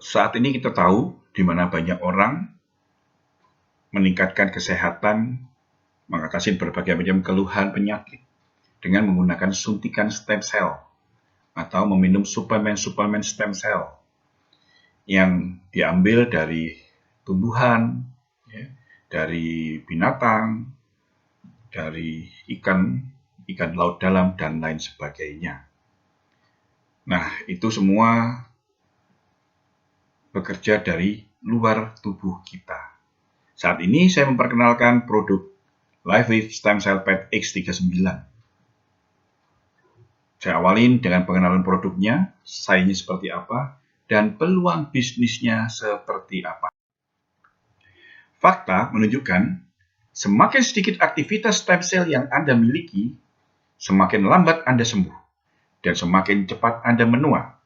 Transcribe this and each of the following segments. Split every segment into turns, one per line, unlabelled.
Saat ini kita tahu di mana banyak orang meningkatkan kesehatan, mengatasi berbagai macam keluhan penyakit dengan menggunakan suntikan stem cell atau meminum suplemen stem cell yang diambil dari tumbuhan, dari binatang, dari ikan laut dalam, dan lain sebagainya. Nah, itu semua bekerja dari luar tubuh kita. Saat ini saya memperkenalkan produk LifeWave Stem Cell Pad X39. Saya awalin dengan pengenalan produknya, sainnya seperti apa, dan peluang bisnisnya seperti apa. Fakta menunjukkan semakin sedikit aktivitas stem cell yang Anda miliki, semakin lambat Anda sembuh, dan semakin cepat Anda menua.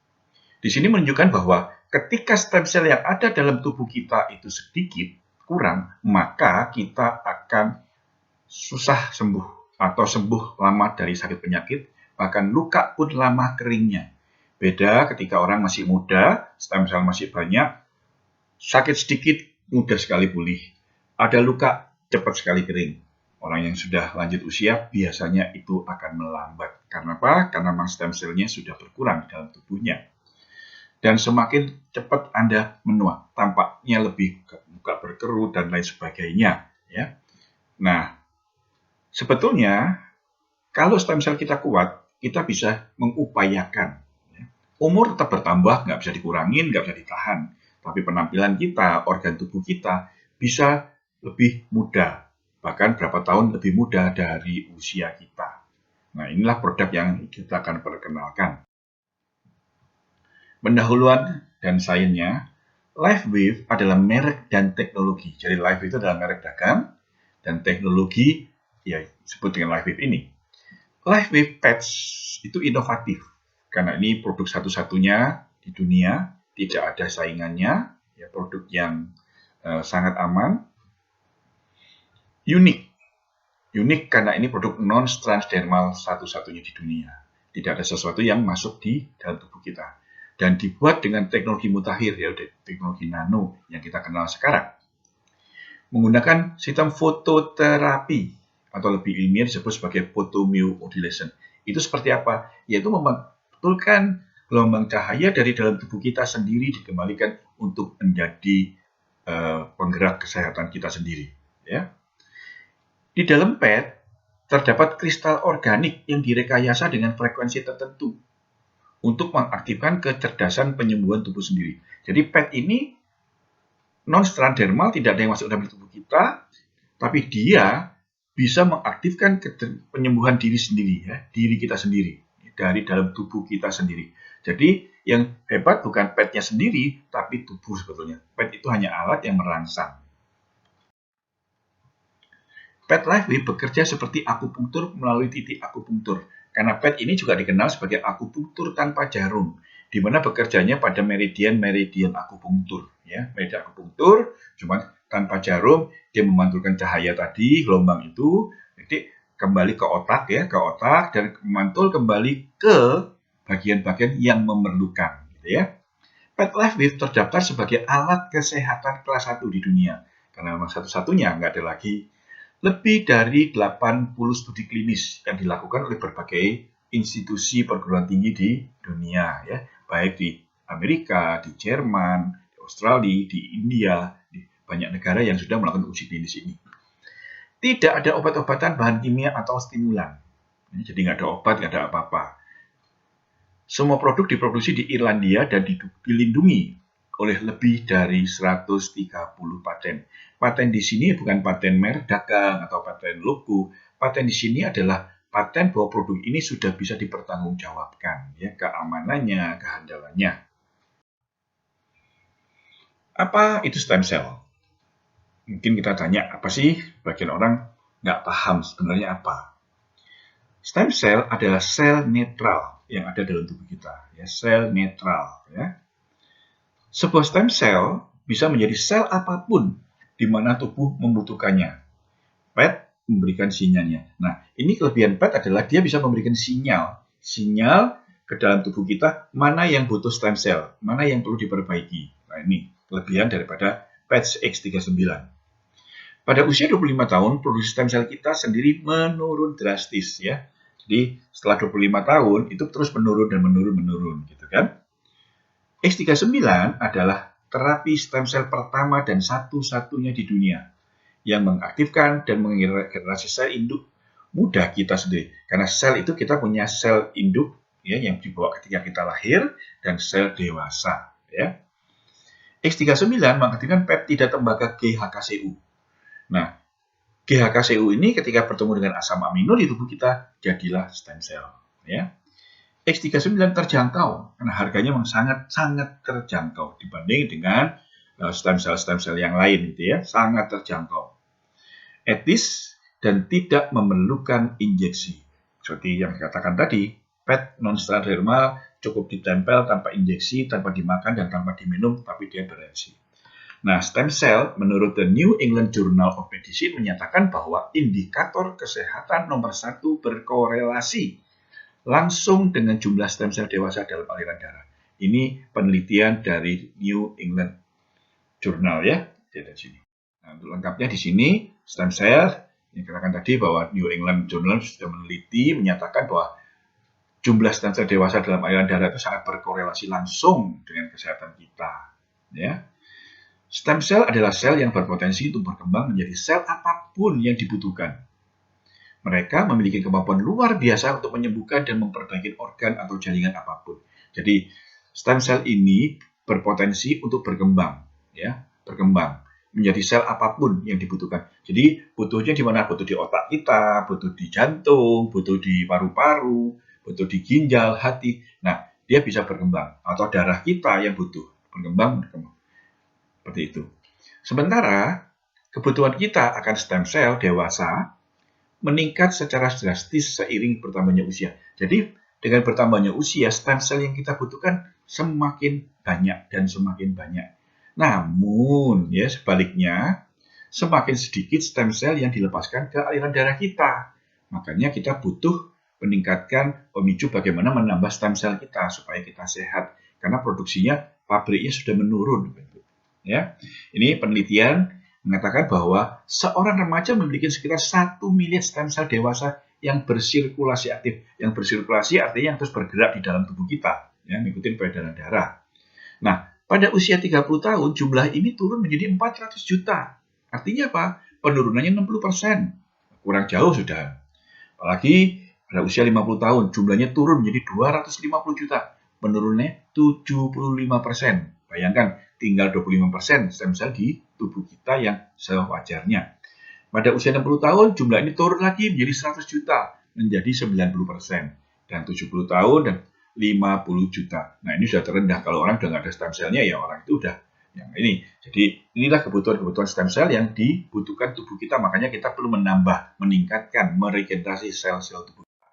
Di sini menunjukkan bahwa ketika stem cell yang ada dalam tubuh kita itu sedikit, kurang, maka kita akan susah sembuh atau sembuh lama dari sakit penyakit, bahkan luka pun lama keringnya. Beda ketika orang masih muda, stem cell masih banyak, sakit sedikit mudah sekali pulih. Ada luka cepat sekali kering. Orang yang sudah lanjut usia biasanya itu akan melambat. Karena apa? Karena memang stem cell-nya sudah berkurang dalam tubuhnya. Dan semakin cepat Anda menua, tampaknya lebih muka berkerut dan lain sebagainya. Ya. Nah, sebetulnya kalau stem cell kita kuat, kita bisa mengupayakan. Umur tetap bertambah, nggak bisa dikurangin, nggak bisa ditahan. Tapi penampilan kita, organ tubuh kita bisa lebih muda. Bahkan berapa tahun lebih muda dari usia kita. Nah, inilah produk yang kita akan perkenalkan. Pendahuluan dan sainsnya, LifeWave adalah merek dan teknologi. Jadi LifeWave itu adalah merek dagang dan teknologi ya disebut dengan LifeWave ini. LifeWave Pads itu inovatif karena ini produk satu-satunya di dunia, tidak ada saingannya, ya produk yang sangat aman, unik karena ini produk non-transdermal satu-satunya di dunia. Tidak ada sesuatu yang masuk di dalam tubuh kita. Dan dibuat dengan teknologi mutakhir, ya teknologi nano yang kita kenal sekarang. Menggunakan sistem fototerapi atau lebih ilmiah disebut sebagai photobiomodulation. Itu seperti apa? Yaitu membetulkan gelombang cahaya dari dalam tubuh kita sendiri dikembalikan untuk menjadi penggerak kesehatan kita sendiri. Ya. Di dalam pad terdapat kristal organik yang direkayasa dengan frekuensi tertentu untuk mengaktifkan kecerdasan penyembuhan tubuh sendiri. Jadi pad ini non-transdermal, tidak ada yang masuk dalam tubuh kita, tapi dia bisa mengaktifkan penyembuhan diri sendiri, ya, diri kita sendiri, dari dalam tubuh kita sendiri. Jadi yang hebat bukan padnya sendiri, tapi tubuh sebetulnya. Pad itu hanya alat yang merangsang. Pad LifeWave bekerja seperti akupunktur melalui titik akupunktur. Karena pad ini juga dikenal sebagai akupunktur tanpa jarum, di mana bekerjanya pada meridian akupunktur. Ya, meridian akupunktur, cuma tanpa jarum, dia memantulkan cahaya tadi, gelombang itu, jadi kembali ke otak, dan memantul kembali ke bagian-bagian yang memerlukan. Gitu ya. Pad LifeWave terdaftar sebagai alat kesehatan kelas 1 di dunia. Karena memang satu-satunya, nggak ada lagi. Lebih dari 80 studi klinis yang dilakukan oleh berbagai institusi perguruan tinggi di dunia, ya, baik di Amerika, di Jerman, di Australia, di India, di banyak negara yang sudah melakukan uji klinis ini. Tidak ada obat-obatan, bahan kimia atau stimulan, jadi nggak ada obat, nggak ada apa-apa. Semua produk diproduksi di Irlandia dan dilindungi oleh lebih dari 130 paten. Paten di sini bukan paten merek dagang atau paten logo. Paten di sini adalah paten bahwa produk ini sudah bisa dipertanggungjawabkan, ya, keamanannya, kehandalannya. Apa itu stem cell? Mungkin kita tanya, apa sih? Bagian orang nggak paham sebenarnya apa. Stem cell adalah sel netral yang ada dalam tubuh kita, ya, sel netral, ya. Sebuah stem cell bisa menjadi sel apapun di mana tubuh membutuhkannya. Pad memberikan sinyalnya. Nah, ini kelebihan pad adalah dia bisa memberikan sinyal ke dalam tubuh kita mana yang butuh stem cell, mana yang perlu diperbaiki. Nah, ini kelebihan daripada patch X39. Pada usia 25 tahun, produksi stem cell kita sendiri menurun drastis ya. Jadi setelah 25 tahun itu terus menurun dan menurun gitu kan. X39 adalah terapi stem cell pertama dan satu-satunya di dunia yang mengaktifkan dan menggenerasi sel induk muda kita sendiri. Karena sel itu kita punya sel induk ya yang dibawa ketika kita lahir dan sel dewasa ya. X39 mengaktifkan peptida tembaga GHKCU. Nah, GHKCU ini ketika bertemu dengan asam amino di tubuh kita jadilah stem cell ya. X39 terjangkau karena harganya memang sangat terjangkau dibanding dengan stem cell yang lain itu ya, sangat terjangkau. Etis dan tidak memerlukan injeksi. Seperti yang dikatakan tadi, PET non-steroidal cukup ditempel tanpa injeksi, tanpa dimakan dan tanpa diminum, tapi dia bereaksi. Nah, stem cell menurut The New England Journal of Medicine menyatakan bahwa indikator kesehatan nomor 1 berkorelasi langsung dengan jumlah stem cell dewasa dalam aliran darah. Ini penelitian dari New England Journal ya, di sini. Nah, untuk lengkapnya di sini stem cell yang katakan tadi bahwa New England Journal sudah meneliti menyatakan bahwa jumlah stem cell dewasa dalam aliran darah itu sangat berkorelasi langsung dengan kesehatan kita. Ya. Stem cell adalah sel yang berpotensi untuk berkembang menjadi sel apapun yang dibutuhkan. Mereka memiliki kemampuan luar biasa untuk menyembuhkan dan memperbaiki organ atau jaringan apapun. Jadi stem cell ini berpotensi untuk berkembang, ya, berkembang menjadi sel apapun yang dibutuhkan. Jadi butuhnya di mana? Butuh di otak kita, butuh di jantung, butuh di paru-paru, butuh di ginjal, hati. Nah, dia bisa berkembang. Atau darah kita yang butuh berkembang. Seperti itu. Sementara kebutuhan kita akan stem cell dewasa meningkat secara drastis seiring bertambahnya usia. Jadi dengan bertambahnya usia, stem cell yang kita butuhkan semakin banyak dan semakin banyak. Namun, ya sebaliknya, semakin sedikit stem cell yang dilepaskan ke aliran darah kita. Makanya kita butuh meningkatkan pemicu bagaimana menambah stem cell kita supaya kita sehat. Karena produksinya pabriknya sudah menurun. Ya, ini penelitian mengatakan bahwa seorang remaja memiliki sekitar 1 miliar stem cell dewasa yang bersirkulasi aktif. Yang bersirkulasi artinya yang terus bergerak di dalam tubuh kita, ya, mengikuti peredaran darah. Nah, pada usia 30 tahun jumlah ini turun menjadi 400 juta. Artinya apa? Penurunannya 60%. Kurang jauh sudah. Apalagi pada usia 50 tahun jumlahnya turun menjadi 250 juta. Penurunannya 75%. Bayangkan, tinggal 25% stem cell di tubuh kita yang sewajarnya. Pada usia 60 tahun, jumlah ini turun lagi menjadi 100 juta, menjadi 90%. Dan 70 tahun dan 50 juta. Nah, ini sudah terendah. Kalau orang sudah nggak ada stem cell-nya, ya orang itu udah yang ini. Jadi, inilah kebutuhan-kebutuhan stem cell yang dibutuhkan tubuh kita. Makanya kita perlu menambah, meningkatkan, meregenerasi sel-sel tubuh kita.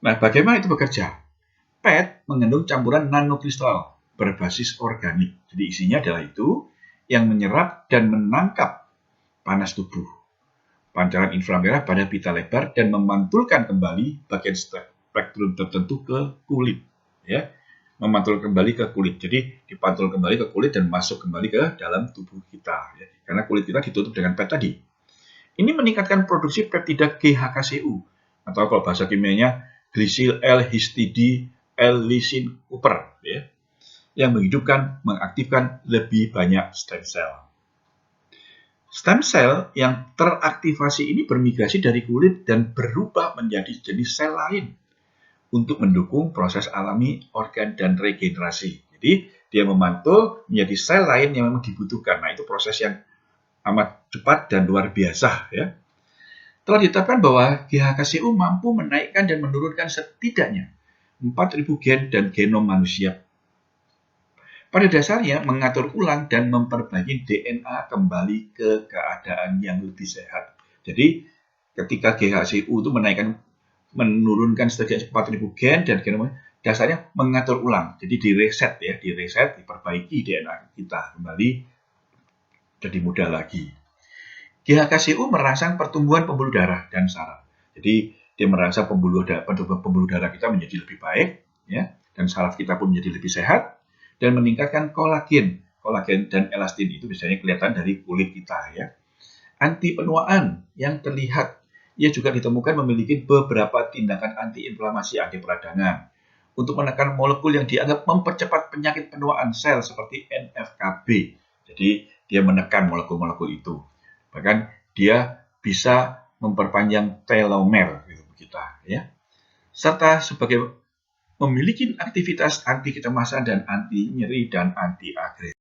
Nah, bagaimana itu bekerja? PET mengandung campuran nanokristal berbasis organik. Jadi isinya adalah itu yang menyerap dan menangkap panas tubuh, pancaran inframerah pada pita lebar dan memantulkan kembali bagian spektrum tertentu ke kulit, ya, memantul kembali ke kulit. Jadi dipantul kembali ke kulit dan masuk kembali ke dalam tubuh kita, ya. Karena kulit kita ditutup dengan PET tadi. Ini meningkatkan produksi peptida GHKCU atau kalau bahasa kimianya glycyl L-histidine L-lysine upper, ya, yang menghidupkan, mengaktifkan lebih banyak stem cell. Stem cell yang teraktivasi ini bermigrasi dari kulit dan berubah menjadi jenis sel lain untuk mendukung proses alami organ dan regenerasi. Jadi dia memantul menjadi sel lain yang memang dibutuhkan. Nah, itu proses yang amat cepat dan luar biasa, ya. Telah ditetapkan bahwa GHKCU mampu menaikkan dan menurunkan setidaknya 4.000 gen dan genom manusia. Pada dasarnya mengatur ulang dan memperbaiki DNA kembali ke keadaan yang lebih sehat. Jadi ketika GHCU itu menurunkan setidaknya 4.000 gen dan genom, dasarnya mengatur ulang. Jadi direset, ya, diperbaiki DNA kita kembali jadi mudah lagi. GHKCU merangsang pertumbuhan pembuluh darah dan saraf. Jadi dia merangsang pembuluh darah kita menjadi lebih baik, ya, dan saraf kita pun menjadi lebih sehat. dan meningkatkan kolagen. Kolagen dan elastin itu biasanya kelihatan dari kulit kita ya. Anti penuaan yang terlihat, ia juga ditemukan memiliki beberapa tindakan antiinflamasi, anti peradangan untuk menekan molekul yang dianggap mempercepat penyakit penuaan sel seperti NF-κB. Jadi dia menekan molekul-molekul itu. Bahkan dia bisa memperpanjang telomer gitu kita ya. Serta sebagai memiliki aktivitas anti kecemasan dan anti nyeri dan anti agresi.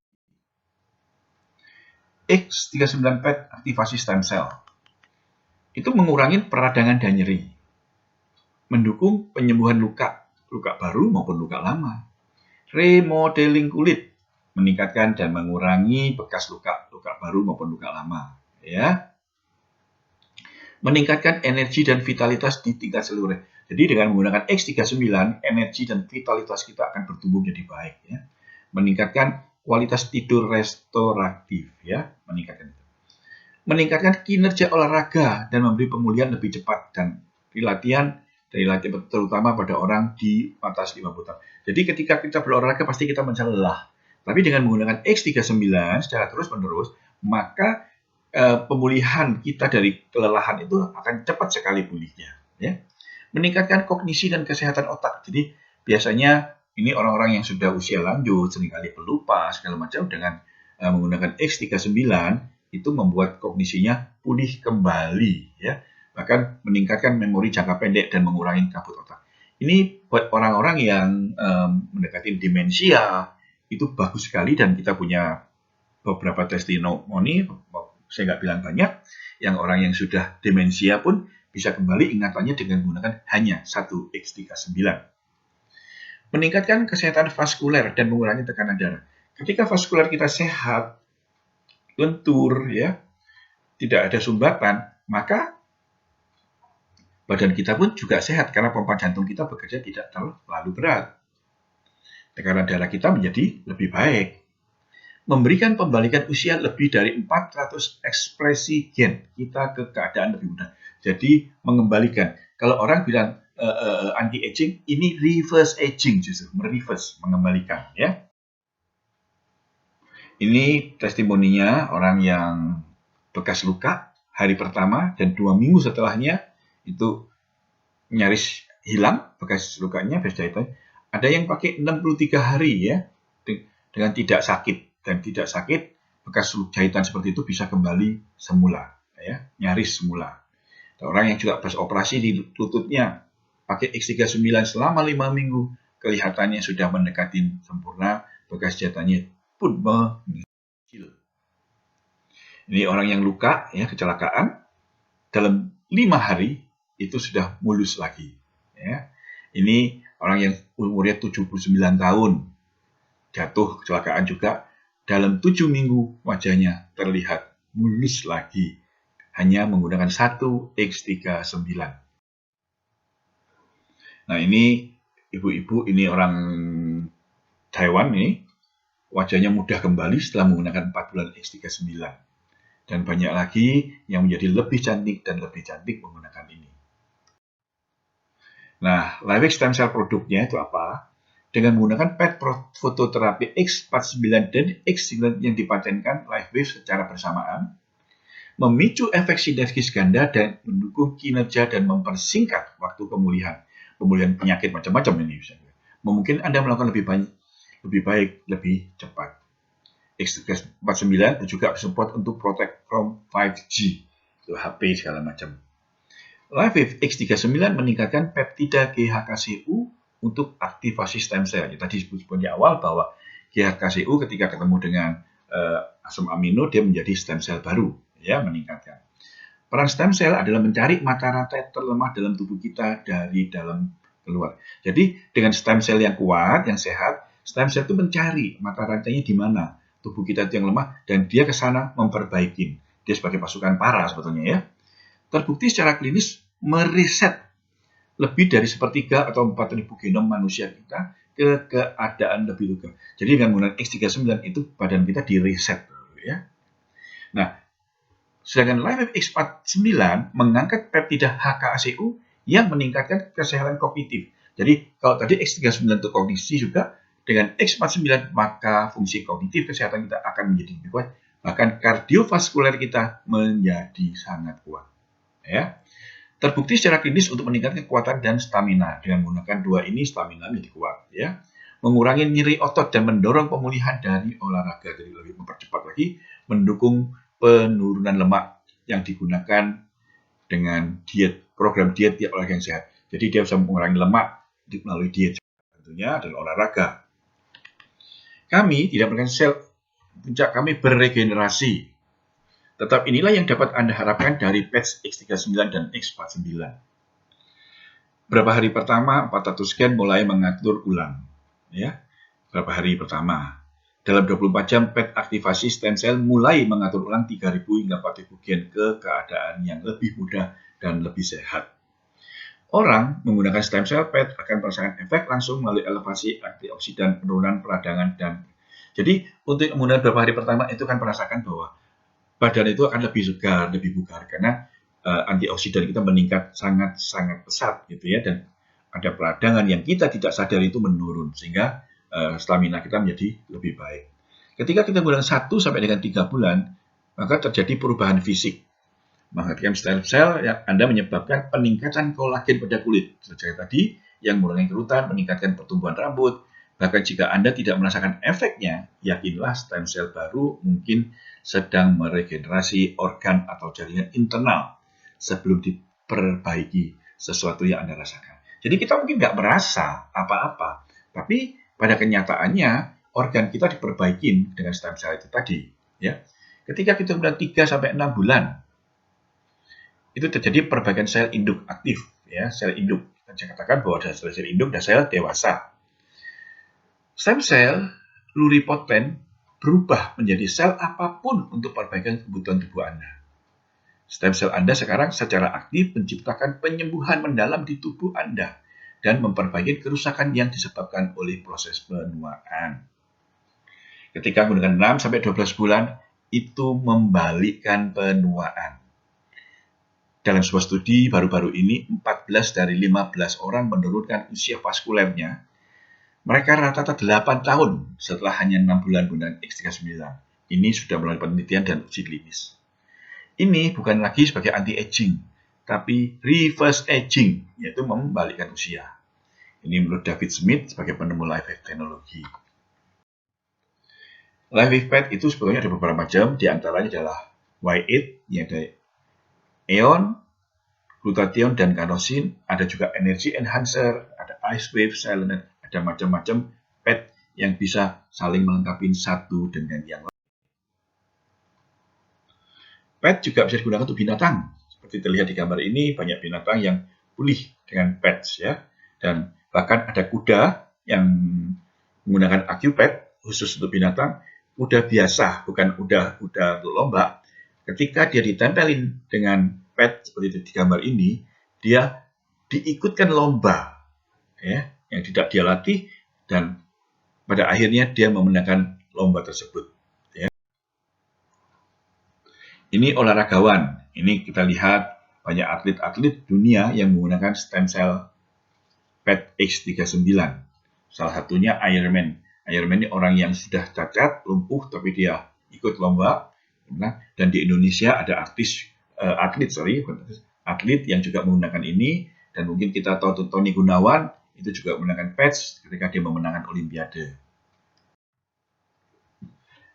X39PET aktivasi stem cell itu mengurangi peradangan dan nyeri, mendukung penyembuhan luka baru maupun luka lama, remodeling kulit, meningkatkan dan mengurangi bekas luka baru maupun luka lama, ya, meningkatkan energi dan vitalitas di tingkat seluler. Jadi dengan menggunakan X39, energi dan vitalitas kita akan bertumbuh menjadi baik, ya, meningkatkan kualitas tidur restoratif, ya, meningkatkan kinerja olahraga dan memberi pemulihan lebih cepat dan latihan terutama pada orang di atas 50 tahun. Jadi ketika kita berolahraga pasti kita merasa lelah. Tapi dengan menggunakan X39 secara terus-menerus, maka pemulihan kita dari kelelahan itu akan cepat sekali pulihnya. Ya. Meningkatkan kognisi dan kesehatan otak. Jadi biasanya ini orang-orang yang sudah usia lanjut, seringkali pelupa, segala macam, dengan menggunakan X39, itu membuat kognisinya pulih kembali. Ya. Bahkan meningkatkan memori jangka pendek dan mengurangi kabut otak. Ini buat orang-orang yang mendekati demensia, itu bagus sekali, dan kita punya beberapa testimoni, saya nggak bilang banyak, yang orang yang sudah demensia pun bisa kembali ingatannya dengan menggunakan hanya satu X39. Meningkatkan kesehatan vaskuler dan mengurangi tekanan darah. Ketika vaskuler kita sehat, lentur, ya, tidak ada sumbatan, maka badan kita pun juga sehat karena pompa jantung kita bekerja tidak terlalu berat. Tekanan darah kita menjadi lebih baik. Memberikan pembalikan usia lebih dari 400 ekspresi gen kita ke keadaan lebih muda. Jadi mengembalikan. Kalau orang bilang anti-aging, ini reverse aging justru, mereverse, mengembalikan, ya. Ini testimoninya orang yang bekas luka hari pertama dan 2 minggu setelahnya itu nyaris hilang bekas lukanya, bekas jahitan. Ada yang pakai 63 hari ya, dengan tidak sakit, dan tidak sakit bekas jahitan seperti itu bisa kembali semula, ya, nyaris semula. Ada orang yang juga pas operasi di lututnya pakai X39 selama 5 minggu, kelihatannya sudah mendekati sempurna, bekas jahitannya pun mengecil. Ini orang yang luka, ya, kecelakaan, dalam 5 hari itu sudah mulus lagi. Ya. Ini orang yang umurnya 79 tahun, jatuh kecelakaan juga, dalam 7 minggu wajahnya terlihat mulus lagi, hanya menggunakan satu X39. Nah, ini ibu-ibu, ini orang Taiwan, ini wajahnya mudah kembali setelah menggunakan 4 bulan X39. Dan banyak lagi yang menjadi lebih cantik dan lebih cantik menggunakan ini. Nah, LifeX stem cell produknya itu apa? Dengan menggunakan PET fototerapi X49 dan X9 yang dipatenkan LifeWave secara bersamaan, memicu efek sinergis ganda dan mendukung kinerja dan mempersingkat waktu pemulihan penyakit macam-macam ini. Mungkin Anda melakukan lebih baik, lebih cepat. X49 juga support untuk protect from 5G, HP segala macam. LifeWave X39 meningkatkan peptida GHKCU untuk aktivasi stem cell. Tadi disebut di awal bahwa GHKCU ketika ketemu dengan asam amino dia menjadi stem cell baru, ya, meningkatkan. Peran stem cell adalah mencari mata rantai terlemah dalam tubuh kita dari dalam keluar. Jadi dengan stem cell yang kuat, yang sehat, stem cell itu mencari mata rantainya di mana tubuh kita itu yang lemah, dan dia ke sana memperbaiki. Dia sebagai pasukan para sebetulnya, ya. Terbukti secara klinis meriset lebih dari 1/3 atau 4.000 genom manusia kita ke keadaan lebih lega. Jadi dengan menggunakan X39 itu badan kita direset, ya. Nah, sedangkan LifeWave X49 mengangkat peptida HKCU yang meningkatkan kesehatan kognitif. Jadi kalau tadi X39 untuk kognisi juga, dengan X49, maka fungsi kognitif kesehatan kita akan menjadi lebih kuat, bahkan kardiovaskuler kita menjadi sangat kuat. Ya. Terbukti secara klinis untuk meningkatkan kekuatan dan stamina. Dengan menggunakan dua ini, stamina menjadi kuat. Ya. Mengurangi nyeri otot dan mendorong pemulihan dari olahraga. Jadi lebih mempercepat lagi, mendukung penurunan lemak yang digunakan dengan diet, program diet olahraga yang sehat. Jadi dia bisa mengurangi lemak melalui diet. Tentunya adalah olahraga. Kami tidak memberikan sel puncak kami beregenerasi. Tetap inilah yang dapat Anda harapkan dari patch X39 dan X49. Berapa hari pertama, 400 scan mulai mengatur ulang. Ya, berapa hari pertama. Dalam 24 jam, PET aktivasi stem cell mulai mengatur ulang 3.000 hingga 4.000 gen ke keadaan yang lebih mudah dan lebih sehat. Orang menggunakan stem cell PET akan merasakan efek langsung melalui elevasi antioksidan, penurunan peradangan, dan jadi untuk kemudian beberapa hari pertama itu kan merasakan bahwa badan itu akan lebih segar, lebih bugar karena antioksidan kita meningkat sangat-sangat pesat gitu ya, dan ada peradangan yang kita tidak sadari itu menurun sehingga stamina kita menjadi lebih baik. Ketika kita bulan 1 sampai dengan 3 bulan, maka terjadi perubahan fisik. Menghadirkan stem cell yang Anda menyebabkan peningkatan kolagen pada kulit. Seperti tadi, yang mengurangi kerutan, meningkatkan pertumbuhan rambut. Bahkan jika Anda tidak merasakan efeknya, yakinlah stem cell baru mungkin sedang meregenerasi organ atau jaringan internal sebelum diperbaiki sesuatu yang Anda rasakan. Jadi kita mungkin nggak merasa apa-apa, tapi pada kenyataannya organ kita diperbaiki dengan stem cell itu tadi. Ya. Ketika kita kemudian 3-6 bulan, itu terjadi perbaikan sel induk aktif. Ya, sel induk. Saya katakan bahwa ada sel induk dan sel dewasa. Stem cell pluripotent berubah menjadi sel apapun untuk perbaikan kebutuhan tubuh Anda. Stem cell Anda sekarang secara aktif menciptakan penyembuhan mendalam di tubuh Anda dan memperbaiki kerusakan yang disebabkan oleh proses penuaan. Ketika menggunakan 6-12 bulan, itu membalikkan penuaan. Dalam sebuah studi baru-baru ini, 14 dari 15 orang menurunkan usia vaskulernya. Mereka rata-rata 8 tahun setelah hanya 6 bulan penggunaan X39. Ini sudah melalui penelitian dan uji klinis. Ini bukan lagi sebagai anti-aging, tapi reverse aging, yaitu membalikkan usia. Ini menurut David Smith sebagai penemu LifeWave teknologi. LifeWave PET itu sebetulnya ada beberapa macam, diantaranya adalah Y8, yang ada Aeon, glutathione, dan carnosine. Ada juga energy enhancer, ada IceWave, Selenite. Ada macam-macam PET yang bisa saling melengkapi satu dengan yang lain. PET juga bisa digunakan untuk binatang. Seperti terlihat di gambar ini, banyak binatang yang pulih dengan PET ya. Dan bahkan ada kuda yang menggunakan AcuPET khusus untuk binatang. Kuda biasa, bukan kuda lomba. Ketika dia ditempelin dengan PET seperti di gambar ini, dia diikutkan lomba ya, yang tidak dia latih, dan pada akhirnya dia memenangkan lomba tersebut. Ya. Ini olahragawan. Ini kita lihat banyak atlet-atlet dunia yang menggunakan stem cell PET X39. Salah satunya Ironman. Ironman ini orang yang sudah cacat, lumpuh, tapi dia ikut lomba. Dan di Indonesia ada atlet yang juga menggunakan ini. Dan mungkin kita tahu Tony Gunawan, itu juga menggunakan patch ketika dia memenangkan Olimpiade.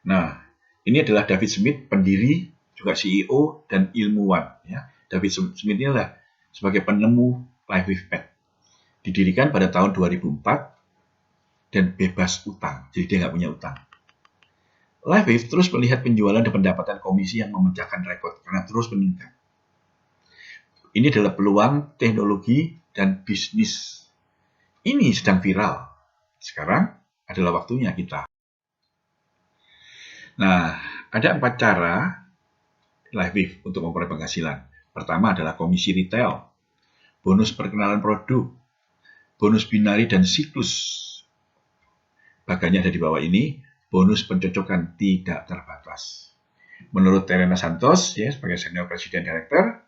Nah, ini adalah David Smith, pendiri, juga CEO, dan ilmuwan. Ya. David Smith inilah sebagai penemu LifeWave PET. Didirikan pada tahun 2004 dan bebas utang, jadi dia nggak punya utang. LifeWave terus melihat penjualan dan pendapatan komisi yang memecahkan rekor karena terus meningkat. Ini adalah peluang teknologi dan bisnis. Ini sedang viral. Sekarang adalah waktunya kita. Nah, ada 4 cara LifeWave untuk memperoleh penghasilan. Pertama adalah komisi retail, bonus perkenalan produk, bonus binari dan siklus. Bagiannya ada di bawah ini, bonus pencocokan tidak terbatas. Menurut Terena Santos, ya, sebagai senior presiden director,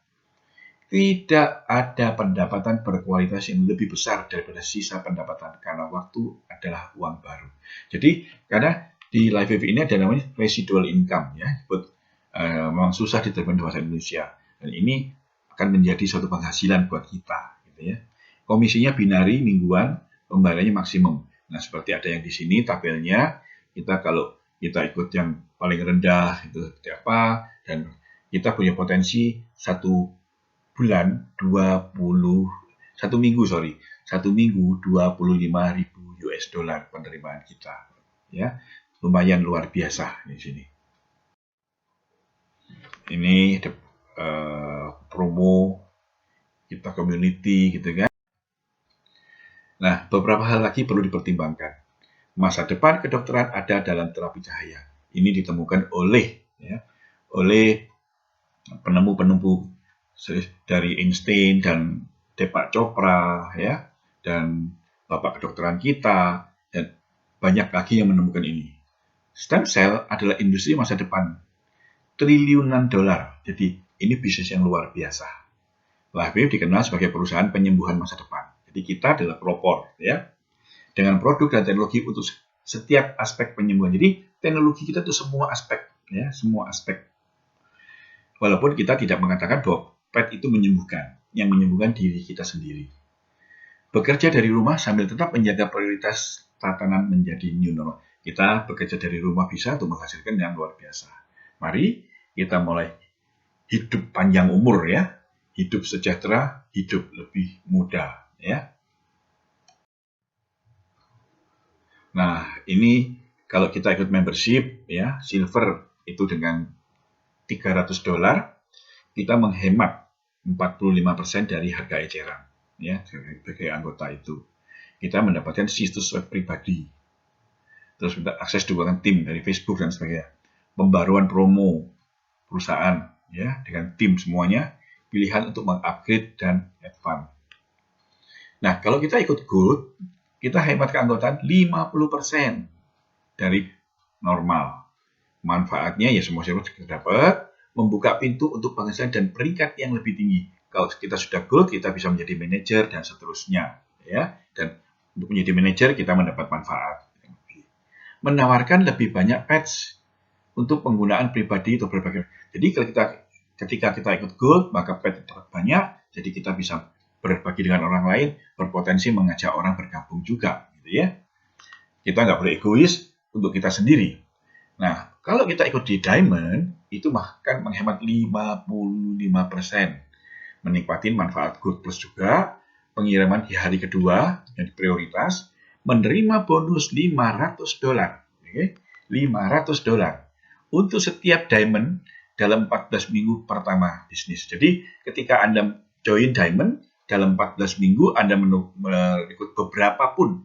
Tidak ada pendapatan berkualitas yang lebih besar daripada sisa pendapatan karena waktu adalah uang baru. Jadi karena di LiveWave ini ada namanya residual income ya, memang susah diterjemahkan bahasa Indonesia. Dan ini akan menjadi suatu penghasilan buat kita, gitu ya. Komisinya binari mingguan, pembayarannya maksimum. Nah seperti ada yang di sini tabelnya, kita kalau kita ikut yang paling rendah itu seperti apa, dan kita punya potensi satu minggu 25.000 US dollar penerimaan kita, ya lumayan luar biasa di sini. Ini promo kita community gitu kan. Nah, beberapa hal lagi perlu dipertimbangkan. Masa depan kedokteran ada dalam terapi cahaya. Ini ditemukan oleh penemu-penemu dari Einstein dan Deepak Chopra ya, dan bapak kedokteran kita, dan banyak lagi yang menemukan ini. Stem cell adalah industri masa depan, triliunan dolar. Jadi ini bisnis yang luar biasa. LiveWave dikenal sebagai perusahaan penyembuhan masa depan. Jadi kita adalah pelopor ya, dengan produk dan teknologi untuk setiap aspek penyembuhan. Jadi teknologi kita itu semua aspek ya, semua aspek. Walaupun kita tidak mengatakan bahwa PET itu menyembuhkan, yang menyembuhkan diri kita sendiri. Bekerja dari rumah sambil tetap menjaga prioritas tatanan menjadi new normal. Kita bekerja dari rumah bisa untuk menghasilkan yang luar biasa. Mari kita mulai hidup panjang umur ya, hidup sejahtera, hidup lebih muda ya. Nah, ini kalau kita ikut membership ya, silver itu dengan $300, kita menghemat 45% dari harga eceran ya, sebagai anggota itu. Kita mendapatkan situs web pribadi. Terus kita akses dukungan tim dari Facebook dan sebagainya. Pembaruan promo perusahaan ya, dengan tim semuanya, pilihan untuk mengupgrade dan advance. Nah, kalau kita ikut Gold, kita hemat keanggotaan 50% dari normal. Manfaatnya ya semua kita dapat, membuka pintu untuk penghasilan dan peringkat yang lebih tinggi. Kalau kita sudah Gold, kita bisa menjadi manajer dan seterusnya, ya. Dan untuk menjadi manajer kita mendapat manfaat. Menawarkan lebih banyak patch untuk penggunaan pribadi atau berbagai. Jadi ketika kita ikut Gold, maka patch dapat banyak. Jadi kita bisa berbagi dengan orang lain, berpotensi mengajak orang bergabung juga, gitu ya. Kita nggak boleh egois untuk kita sendiri. Nah, kalau kita ikut di Diamond, itu bahkan menghemat 55%. Menikmati manfaat Gold Plus juga, pengiriman di hari kedua yang prioritas, menerima bonus $500. Okay? $500 untuk setiap Diamond dalam 14 minggu pertama bisnis. Jadi, ketika Anda join Diamond, dalam 14 minggu Anda ikut berapapun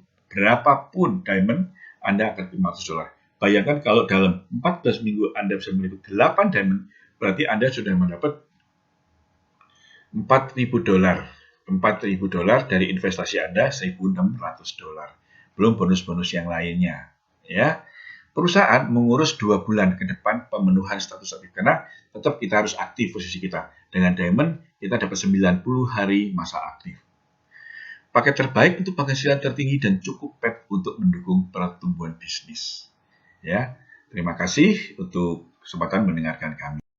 Diamond, Anda akan $500. Bayangkan kalau dalam 14 minggu Anda bisa mengikuti 8 Diamond, berarti Anda sudah mendapat $4.000. $4.000 dari investasi Anda, $1.600. Belum bonus-bonus yang lainnya. Ya, perusahaan mengurus 2 bulan ke depan pemenuhan status aktif, karena tetap kita harus aktif posisi kita. Dengan Diamond, kita dapat 90 hari masa aktif. Paket terbaik untuk penghasilan tertinggi dan cukup PET untuk mendukung pertumbuhan bisnis. Ya, terima kasih untuk kesempatan mendengarkan kami.